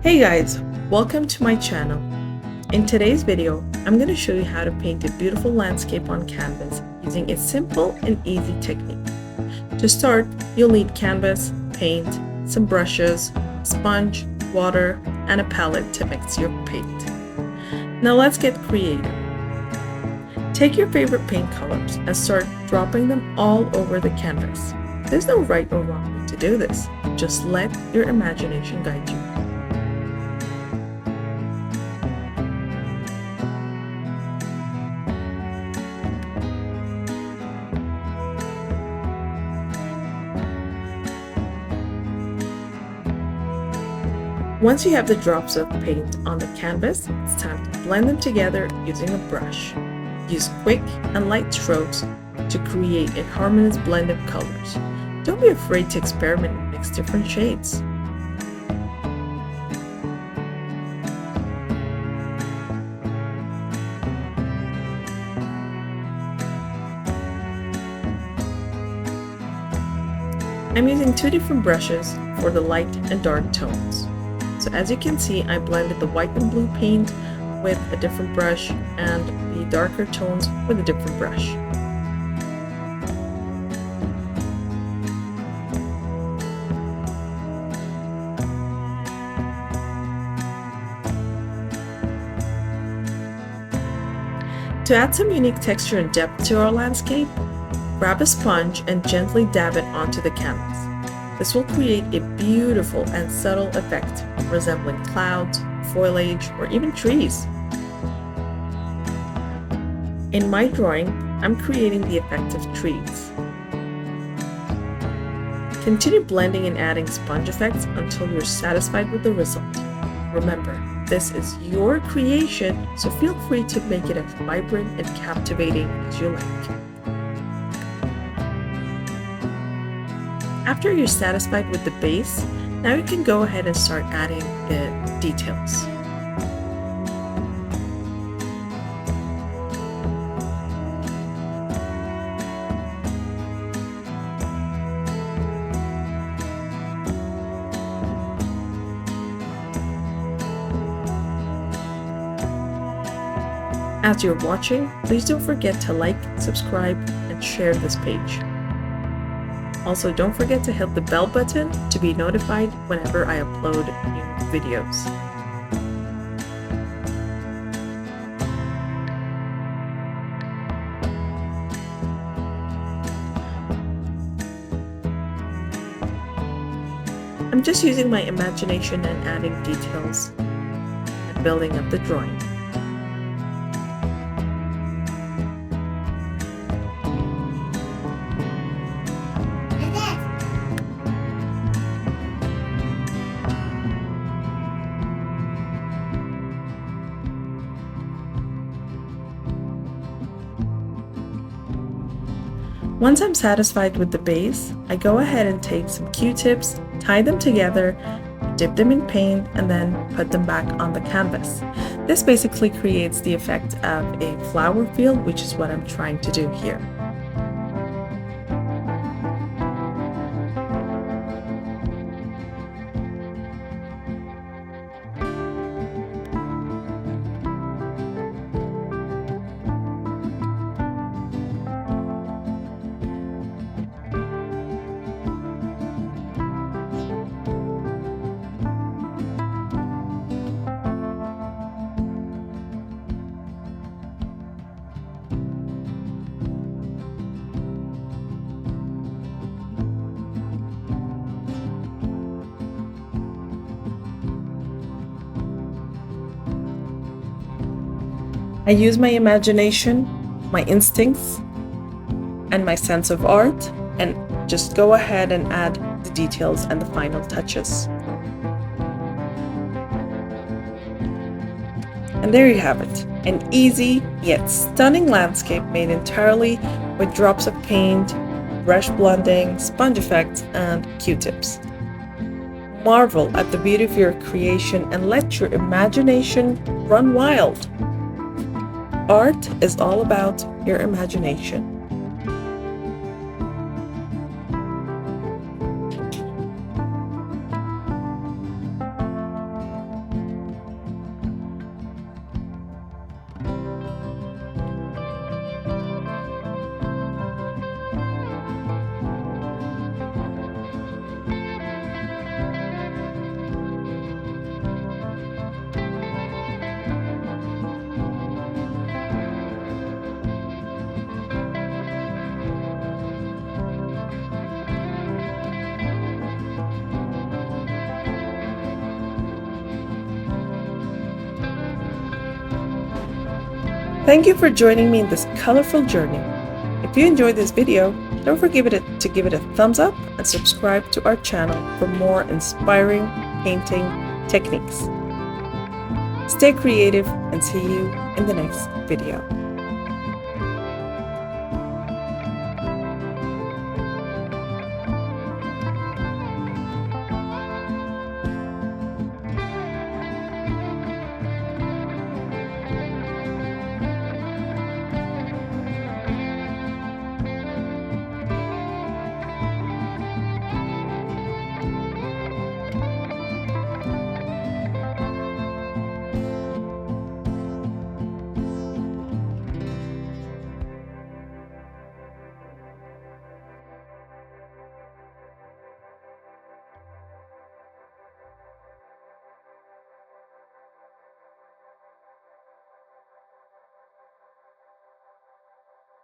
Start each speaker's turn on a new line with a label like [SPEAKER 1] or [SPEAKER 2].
[SPEAKER 1] Hey guys, welcome to my channel. In today's video, I'm going to show you how to paint a beautiful landscape on canvas using a simple and easy technique. To start, you'll need canvas, paint, some brushes, sponge, water, and a palette to mix your paint. Now let's get creative. Take your favorite paint colors and start dropping them all over the canvas. There's no right or wrong way to do this. Just let your imagination guide you. Once you have the drops of paint on the canvas, it's time to blend them together using a brush. Use quick and light strokes to create a harmonious blend of colors. Don't be afraid to experiment and mix different shades. I'm using two different brushes for the light and dark tones. So as you can see, I blended the white and blue paint with a different brush and the darker tones with a different brush. To add some unique texture and depth to our landscape, grab a sponge and gently dab it onto the canvas. This will create a beautiful and subtle effect resembling clouds, foliage, or even trees. In my drawing, I'm creating the effect of trees. Continue blending and adding sponge effects until you're satisfied with the result. Remember, this is your creation, so feel free to make it as vibrant and captivating as you like. After you're satisfied with the base, now you can go ahead and start adding the details. As you're watching, please don't forget to like, subscribe, and share this page. Also, don't forget to hit the bell button to be notified whenever I upload new videos. I'm just using my imagination and adding details and building up the drawing. Once I'm satisfied with the base, I go ahead and take some Q-tips, tie them together, dip them in paint, and then put them back on the canvas. This basically creates the effect of a flower field, which is what I'm trying to do here. I use my imagination, my instincts, and my sense of art, and just go ahead and add the details and the final touches. And there you have it, an easy yet stunning landscape made entirely with drops of paint, brush blending, sponge effects, and Q-tips. Marvel at the beauty of your creation and let your imagination run wild. Art is all about your imagination. Thank you for joining me in this colorful journey. If you enjoyed this video, don't forget to give it a thumbs up and subscribe to our channel for more inspiring painting techniques. Stay creative and see you in the next video.